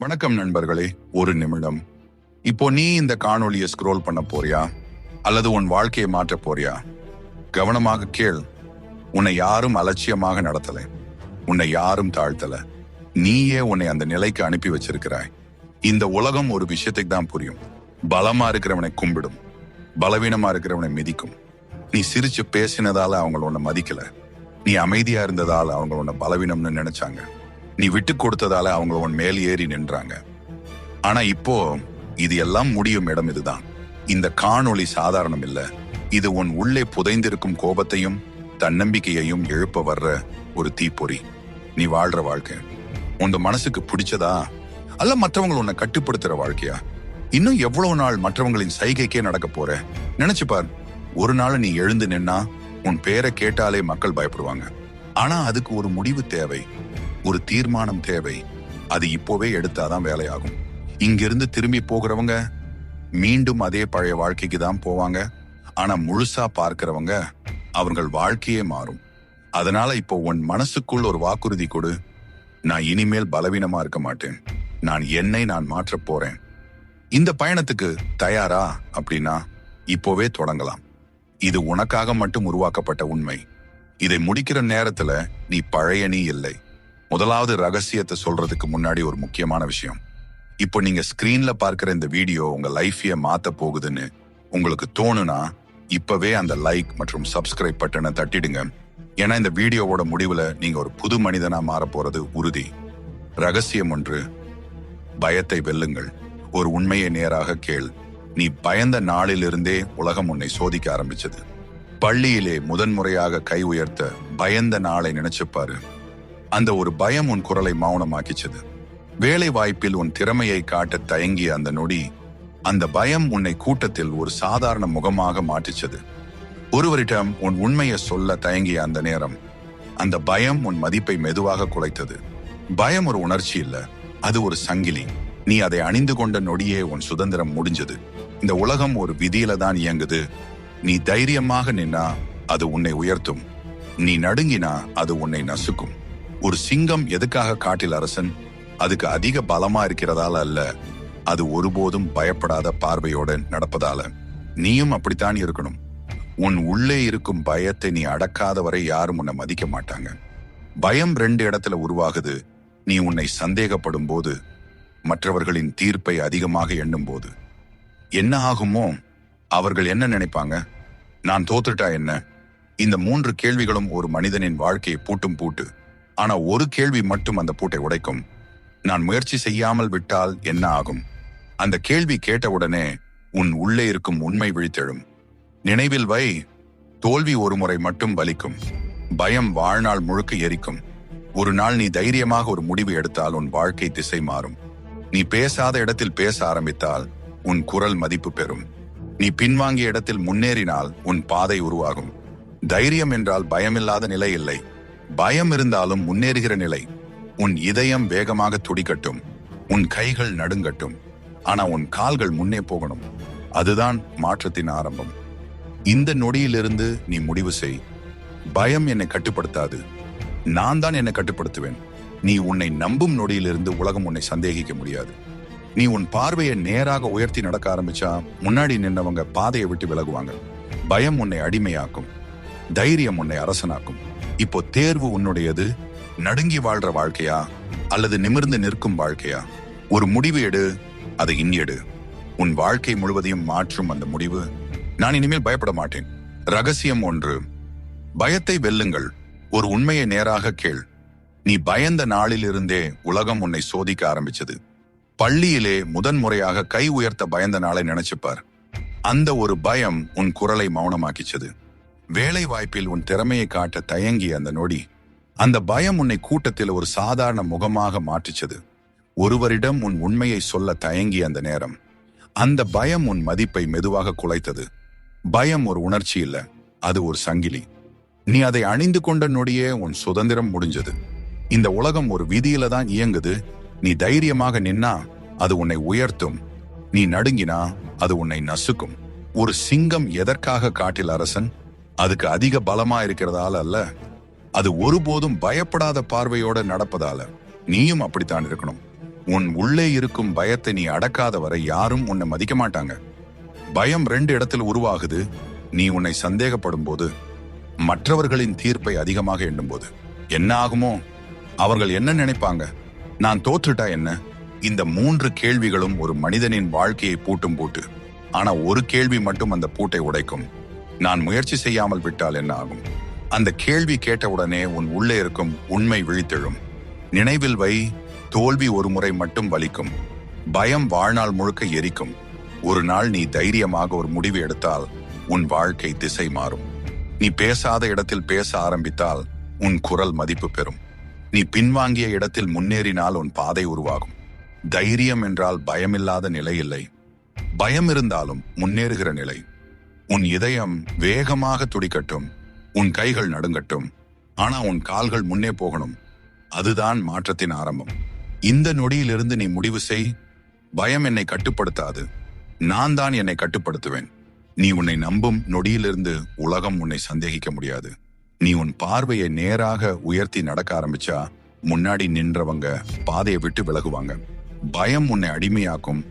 வணக்கம் நண்பர்களே. ஒரு நிமிடம். இப்போ நீ இந்த காணொளியை ஸ்க்ரோல் பண்ண போறியா அல்லது உன் வாழ்க்கையை மாற்ற போறியா? கவனமாக கேள். உன்னை யாரும் அலட்சியமாக நடத்தல, உன்னை யாரும் தாழ்த்தல. நீயே உன்னை அந்த நிலைக்கு அனுப்பி வச்சிருக்கிறாய். இந்த உலகம் ஒரு விஷயத்துக்கு தான் புரியும். பலமா இருக்கிறவனை கும்பிடும், பலவீனமா இருக்கிறவனை மிதிக்கும். நீ சிரிச்சு பேசினதால அவங்க உன்னை மதிக்கல, நீ அமைதியா இருந்ததால அவங்க உன்னை பலவீனம்னு நினைச்சாங்க, நீ விட்டு கொடுத்ததால அவங்க உன் மேல் ஏறி நின்றாங்க. ஆனா இப்போ இது எல்லாம் முடியும் இடம் இதுதான். இந்த காணொளி சாதாரணம் இல்ல. இது உன் உள்ளே புதைந்திருக்கும் கோபத்தையும் தன்னம்பிக்கையையும் எழுப்ப வர்ற ஒரு தீப்பொறி. நீ வாழ்ற வாழ்க்கை உன் மனசுக்கு பிடிச்சதா அல்ல மற்றவங்க உன்னை கட்டுப்படுத்துற வாழ்க்கையா? இன்னும் எவ்வளவு நாள் மற்றவங்களின் சைகைக்கே நடக்க போற? நினைச்சு பார். ஒரு நாள் நீ எழுந்து நின்னா உன் பேரை கேட்டாலே மக்கள் பயப்படுவாங்க. ஆனா அதுக்கு ஒரு முடிவு தேவை, ஒரு தீர்மானம் தேவை. அது இப்போவே எடுத்தாதான் வேலையாகும். இங்கிருந்து திரும்பி போகிறவங்க மீண்டும் அதே பழைய வாழ்க்கைக்கு தான் போவாங்க. ஆனா முழுசா பார்க்கிறவங்க அவர்கள் வாழ்க்கையே மாறும். அதனால இப்போ உன் மனசுக்குள் ஒரு வாக்குறுதி கொடு. நான் இனிமேல் பலவீனமா இருக்க மாட்டேன். நான் மாற்றப் போறேன். இந்த பயணத்துக்கு தயாரா அப்படின்னா இப்போவே தொடங்கலாம். இது உனக்காக மட்டும் உருவாக்கப்பட்ட உண்மை. இதை முடிக்கிற நேரத்துல நீ பழைய நீ இல்லை. முதலாவது ரகசியத்தை சொல்றதுக்கு முன்னாடி ஒரு முக்கியமான விஷயம். இப்போ நீங்க ஸ்கிரீன்ல பார்க்கிற இந்த வீடியோ உங்க லைஃபைய மாத்த போகுதுன்னு உங்களுக்கு தோணுனா இப்பவே அந்த லைக் மற்றும் சப்ஸ்கிரைப் பட்டனை தட்டிடுங்க. ஏன்னா இந்த வீடியோவோட முடிவுல நீங்க ஒரு புது மனிதனா மாற போறது உறுதி. ரகசியம் ஒன்று: பயத்தை வெல்லுங்கள். ஒரு உண்மையை நேராக கேள். நீ பயந்த நாளிலிருந்தே உலகம் உன்னை சோதிக்க ஆரம்பிச்சது. பள்ளியிலே முதன்முறையாக கை உயர்த்த பயந்த நாளை நினைச்சுப்பாரு. அந்த ஒரு பயம் உன் குரலை மௌனமாக்கிச்சது. வேலை வாய்ப்பில் உன் திறமையை காட்ட தயங்கிய அந்த நொடி, அந்த பயம் உன்னை கூட்டத்தில் ஒரு சாதாரண முகமாக மாற்றிச்சது. ஒருவரிடம் உன் உண்மையை சொல்ல தயங்கிய அந்த நேரம், அந்த பயம் உன் மதிப்பை மெதுவாக குலைத்தது. பயம் ஒரு உணர்ச்சி இல்ல, அது ஒரு சங்கிலி. நீ அதை அணிந்து கொண்ட நொடியே உன் சுதந்திரம் முடிஞ்சது. இந்த உலகம் ஒரு விதியில தான் இயங்குது. நீ தைரியமாக நின்னா அது உன்னை உயர்த்தும், நீ நடுங்கினா அது உன்னை நசுக்கும். ஒரு சிங்கம் எதுக்காக காட்டில் அரசன்? அதுக்கு அதிக பலமா இருக்கிறதால அல்ல, அது ஒருபோதும் பயப்படாத பார்வையோட நடப்பதால. நீயும் அப்படித்தான் இருக்கணும். உன் உள்ளே இருக்கும் பயத்தை நீ அடக்காத வரை யாரும் உன்னை மதிக்க மாட்டாங்க. பயம் 2 இடத்துல உருவாகுது. நீ உன்னை சந்தேகப்படும் போது, மற்றவர்களின் தீர்ப்பை அதிகமாக எண்ணும் போது. என்ன ஆகுமோ? அவர்கள் என்ன நினைப்பாங்க? நான் தோத்துட்டா என்ன? இந்த 3 கேள்விகளும் ஒரு மனிதனின் வாழ்க்கையை பூட்டும் பூட்டு. ஆனா ஒரு கேள்வி மட்டும் அந்த பூட்டை உடைக்கும்: நான் முயற்சி செய்யாமல் விட்டால் என்ன ஆகும்? அந்த கேள்வி கேட்டவுடனே உன் உள்ளே இருக்கும் உண்மை விழித்தெழும். நினைவில் வை, தோல்வி ஒரு முறை மட்டும் வலிக்கும், பயம் வாழ்நாள் முழுக்க எரிக்கும். ஒரு நாள் நீ தைரியமாக ஒரு முடிவு எடுத்தால் உன் வாழ்க்கை திசை மாறும். நீ பேசாத இடத்தில் பேச ஆரம்பித்தால் உன் குரல் மதிப்பு பெறும். நீ பின்வாங்கிய இடத்தில் முன்னேறினால் உன் பாதை உருவாகும். தைரியம் என்றால் பயமில்லாத நிலை இல்லை, பயம் இருந்தாலும் முன்னேறுகிற நிலை. உன் இதயம் வேகமாக துடிக்கட்டும், உன் கைகள் நடுங்கட்டும், ஆனா உன் கால்கள் முன்னே போகணும். அதுதான் மாற்றத்தின் ஆரம்பம். இந்த நொடியிலிருந்து நீ முடிவு செய்: பயம் என்னை கட்டுப்படுத்தாது, நான் தான் என்னை கட்டுப்படுத்துவேன். நீ உன்னை நம்பும் நொடியிலிருந்து உலகம் உன்னை சந்தேகிக்க முடியாது. நீ உன் பார்வையை நேராக உயர்த்தி நடக்க ஆரம்பிச்சா முன்னாடி நின்றவங்க பாதையை விட்டு விலகுவாங்க. பயம் உன்னை அடிமையாக்கும், தைரியம் உன்னை அரசனாக்கும். இப்போ தேர்வு உன்னுடையது. நடுங்கி வாழ்ற வாழ்க்கையா அல்லது நிமிர்ந்து நிற்கும் வாழ்க்கையா? ஒரு முடிவு எடு, அதை எடு. உன் வாழ்க்கை முழுவதையும் மாற்றும் அந்த முடிவு: நான் இனிமேல் பயப்பட மாட்டேன். ரகசியம் 1: பயத்தை வெல்லுங்கள். ஒரு உண்மையை நேராக கேள். நீ பயந்த நாளிலிருந்தே உலகம் உன்னை சோதிக்க ஆரம்பிச்சது. பள்ளியிலே முதன்முறையாக கை உயர்த்த பயந்த நாளை நினைச்சுப்பார். அந்த ஒரு பயம் உன் குரலை மௌனமாக்கிச்சது. வேலை வாய்ப்பில் உன் திறமையை காட்ட தயங்கிய அந்த நொடி, அந்த பயம் உன்னை கூட்டத்தில் ஒரு சாதாரண முகமாக மாற்றிச்சது. ஒருவரிடம் உன் உண்மையை சொல்ல தயங்கிய அந்த நேரம், அந்த பயம் உன் மதிப்பை மெதுவாக குலைத்தது. பயம் ஒரு உணர்ச்சி இல்ல, அது ஒரு சங்கிலி. நீ அதை அணிந்து கொண்ட நொடியே உன் சுதந்திரம் முடிஞ்சது. இந்த உலகம் ஒரு விதியில தான் இயங்குது. நீ தைரியமாக நின்னா அது உன்னை உயர்த்தும், நீ நடுங்கினா அது உன்னை நசுக்கும். ஒரு சிங்கம் எதற்காக காட்டில் அரசன்? அதுக்கு அதிக பலமா இருக்கிறதால அல்ல, அது ஒருபோதும் பயப்படாத பார்வையோட நடப்பதால. நீயும் அப்படித்தான் இருக்கணும். உன் உள்ளே இருக்கும் பயத்தை நீ அடக்காத வரை யாரும் உன்னை மதிக்க மாட்டாங்க. பயம் 2 இடத்தில் உருவாகுது. நீ உன்னை சந்தேகப்படும் போது, மற்றவர்களின் தீர்ப்பை அதிகமாக எண்ணும் போது. என்ன ஆகுமோ, அவர்கள் என்ன நினைப்பாங்க, நான் தோற்றுட்டா என்ன? இந்த 3 கேள்விகளும் ஒரு மனிதனின் வாழ்க்கையை பூட்டும் பூட்டு. ஆனா ஒரு கேள்வி மட்டும் அந்த பூட்டை உடைக்கும். நான் முயற்சி செய்யாமல் விட்டால் என்ன ஆகும்? அந்த கேள்வி கேட்டவுடனே உன் உள்ளே இருக்கும் உண்மை விழித்தெழும். நினைவில் வை, தோல்வி ஒரு முறை மட்டும் வலிக்கும், பயம் வாழ்நாள் முழுக்க எரிக்கும். ஒரு நாள் நீ தைரியமாக ஒரு முடிவு எடுத்தால் உன் வாழ்க்கை திசை மாறும். நீ பேசாத இடத்தில் பேச ஆரம்பித்தால் உன் குரல் மதிப்பு பெறும். நீ பின்வாங்கிய இடத்தில் முன்னேறினால் உன் பாதை உருவாகும். தைரியம் என்றால் பயமில்லாத நிலை இல்லை, பயம் இருந்தாலும் முன்னேறுகிற நிலை. உன் இதயம் வேகமாக துடிக்கட்டும், உன் கைகள் நடுங்கட்டும், ஆனா உன் கால்கள் முன்னே போகணும். அதுதான் மாற்றத்தின் ஆரம்பம். இந்த நொடியிலிருந்து நீ முடிவு செய், பயம் என்னை கட்டுப்படுத்தாது, நான் தான் என்னை கட்டுப்படுத்துவேன். நீ உன்னை நம்பும் நொடியிலிருந்து உலகம் உன்னை சந்தேகிக்க முடியாது. நீ உன் பார்வையை நேராக உயர்த்தி நடக்க ஆரம்பிச்சா முன்னாடி நின்றவங்க பாதையை விட்டு விலகுவாங்க. பயம் உன்னை அடிமையாக்கும்,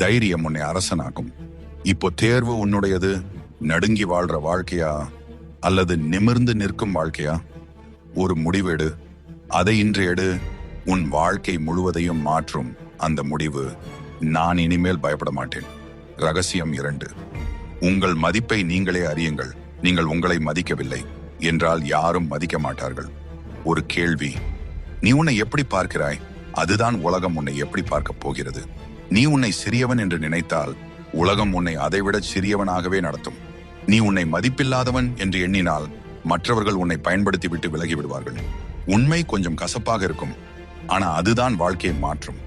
தைரியம் உன்னை அரசனாக்கும். இப்போ தேர்வு உன்னுடையது. நடுங்கி வாழ்ற வாழ்க்கையா அல்லது நிமிர்ந்து நிற்கும் வாழ்க்கையா? ஒரு முடிவெடு, அதை இன்று எடு. உன் வாழ்க்கை முழுவதையும் மாற்றும் அந்த முடிவு. நான் இனிமேல் பயப்பட மாட்டேன். ரகசியம் 2. உங்கள் மதிப்பை நீங்களே அறியுங்கள். நீங்கள் உங்களை மதிக்கவில்லை என்றால் யாரும் மதிக்க மாட்டார்கள். ஒரு கேள்வி, நீ உன்னை எப்படி பார்க்கிறாய்? அதுதான் உலகம் உன்னை எப்படி பார்க்க போகிறது. நீ உன்னை சிறியவன் என்று நினைத்தால் உலகம் உன்னை அதைவிட சிறியவனாகவே நடத்தும். நீ உன்னை மதிப்பில்லாதவன் என்று எண்ணினால் மற்றவர்கள் உன்னை பயன்படுத்தி விட்டு விலகி விடுவார்கள். உண்மை கொஞ்சம் கசப்பாக இருக்கும், ஆனா அதுதான் வாழ்க்கையை மாற்றும்.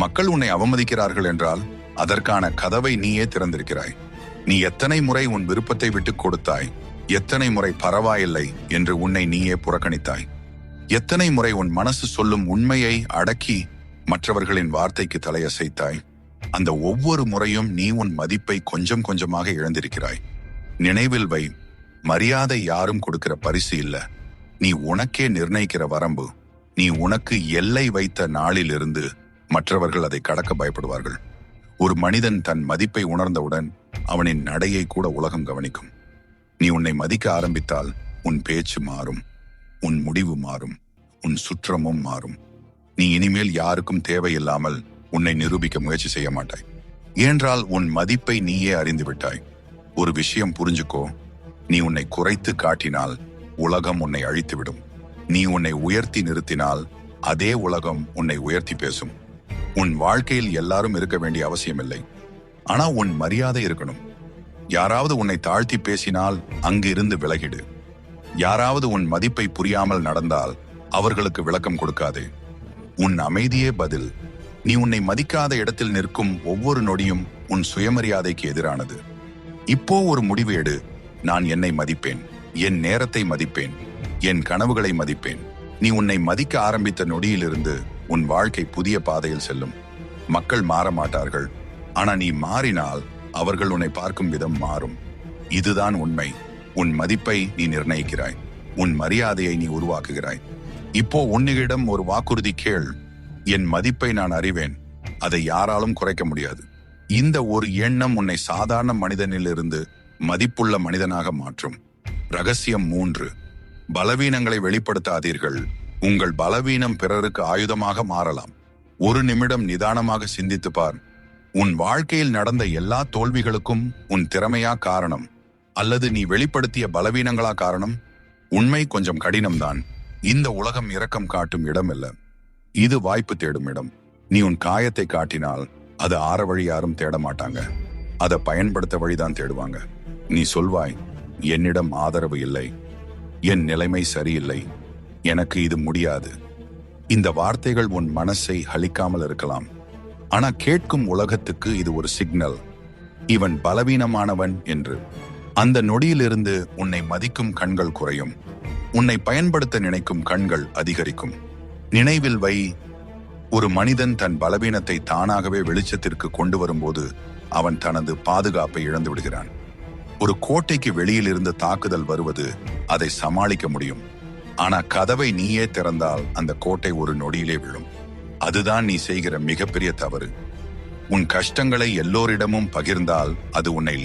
மக்கள் உன்னை அவமதிக்கிறார்கள் என்றால் அதற்கான கதவை நீயே திறந்திருக்கிறாய். நீ எத்தனை முறை உன் விருப்பத்தை விட்டு கொடுத்தாய்? எத்தனை முறை பரவாயில்லை என்று உன்னை நீயே புறக்கணித்தாய்? எத்தனை முறை உன் மனசு சொல்லும் உண்மையை அடக்கி மற்றவர்களின் வார்த்தைக்கு தலையசைத்தாய்? அந்த ஒவ்வொரு முறையும் நீ உன் மதிப்பை கொஞ்சம் கொஞ்சமாக இழந்திருக்கிறாய். நினைவில் வை, மரியாதை யாரும் கொடுக்கிற பரிசு இல்ல, நீ உனக்கே நிர்ணயிக்கிற வரம்பு. நீ உனக்கு எல்லை வைத்த நாளிலிருந்து மற்றவர்கள் அதை கடக்க பயப்படுவார்கள். ஒரு மனிதன் தன் மதிப்பை உணர்ந்தவுடன் அவனின் நடையை கூட உலகம் கவனிக்கும். நீ உன்னை மதிக்க ஆரம்பித்தால் உன் பேச்சு மாறும், உன் முடிவு மாறும், உன் சுற்றமும் மாறும். நீ இனிமேல் யாருக்கும் தேவையில்லாமல் உன்னை நிரூபிக்க முயற்சி செய்ய மாட்டாய். ஏனென்றால் உன் மதிப்பை நீயே அறிந்து விட்டாய். ஒரு விஷயம் புரிஞ்சுக்கோ, நீ உன்னை குறைத்து காட்டினால் உலகம் உன்னை அழித்துவிடும். நீ உன்னை உயர்த்தி நிறுத்தினால் அதே உலகம் உன்னை உயர்த்தி பேசும். உன் வாழ்க்கையில் எல்லாரும் இருக்க வேண்டிய அவசியமில்லை, ஆனா உன் மரியாதை இருக்கணும். யாராவது உன்னை தாழ்த்தி பேசினால் அங்கு இருந்து விலகிடு. யாராவது உன் மதிப்பை புரியாமல் நடந்தால் அவர்களுக்கு விளக்கம் கொடுக்காதே. உன் அமைதியே பதில். நீ உன்னை மதிக்காத இடத்தில் நிற்கும் ஒவ்வொரு நொடியும் உன் சுயமரியாதைக்கு எதிரானது. இப்போ ஒரு முடிவு எடு. நான் என்னை மதிப்பேன், என் நேரத்தை மதிப்பேன், என் கனவுகளை மதிப்பேன். நீ உன்னை மதிக்க ஆரம்பித்த நொடியிலிருந்து உன் வாழ்க்கை புதிய பாதையில் செல்லும். மக்கள் மாற மாட்டார்கள், ஆனா நீ மாறினால் அவர்கள் உன்னை பார்க்கும் விதம் மாறும். இதுதான் உண்மை. உன் மதிப்பை நீ நிர்ணயிக்கிறாய், உன் மரியாதையை நீ உருவாக்குகிறாய். இப்போ உன்னிடம் ஒரு வாக்குறுதி கேள். என் மதிப்பை நான் அறிவேன், அதை யாராலும் குறைக்க முடியாது. இந்த ஒரு எண்ணம் உன்னை சாதாரண மனிதனிலிருந்து மதிப்புள்ள மனிதனாக மாற்றும். ரகசியம் 3. பலவீனங்களை வெளிப்படுத்தாதீர்கள். உங்கள் பலவீனம் பிறருக்கு ஆயுதமாக மாறலாம். ஒரு நிமிடம் நிதானமாக சிந்தித்து பார். உன் வாழ்க்கையில் நடந்த எல்லா தோல்விகளுக்கும் உன் திறமையா காரணம், அல்லது நீ வெளிப்படுத்திய பலவீனங்களா காரணம்? உண்மை கொஞ்சம் கடினம்தான். இந்த உலகம் இரக்கம் காட்டும் இடம் இல்ல, இது வாய்ப்பு தேடும் இடம். நீ உன் காயத்தை காட்டினால் அது ஆற வழி யாரும் தேட மாட்டாங்க, அதை பயன்படுத்த வழிதான் தேடுவாங்க. நீ சொல்வாய், என்னிடம் ஆதரவு இல்லை, என் நிலைமை சரியில்லை, எனக்கு இது முடியாது. இந்த வார்த்தைகள் உன் மனசை அழிக்காமல் இருக்கலாம், ஆனா கேட்கும் உலகத்துக்கு இது ஒரு சிக்னல், இவன் பலவீனமானவன் என்று. அந்த நொடியிலிருந்து உன்னை மதிக்கும் கண்கள் குறையும், உன்னை பயன்படுத்த நினைக்கும் கண்கள் அதிகரிக்கும். நினைவில் வை, ஒரு மனிதன் தன் பலவீனத்தை தானாகவே வெளிச்சத்திற்கு கொண்டு வரும்போது அவன் தனது பாதுகாப்பை இழந்து விடுகிறான். ஒரு கோட்டைக்கு வெளியில் இருந்து தாக்குதல் வருவது அதை சமாளிக்க முடியும், ஆனா கதவை நீயே திறந்தால் அந்த கோட்டை ஒரு நொடியிலே விழும். அதுதான் நீ செய்கிற மிகப்பெரிய தவறு. உன் கஷ்டங்களை எல்லோரிடமும் பகிர்ந்தால் அது உன்னை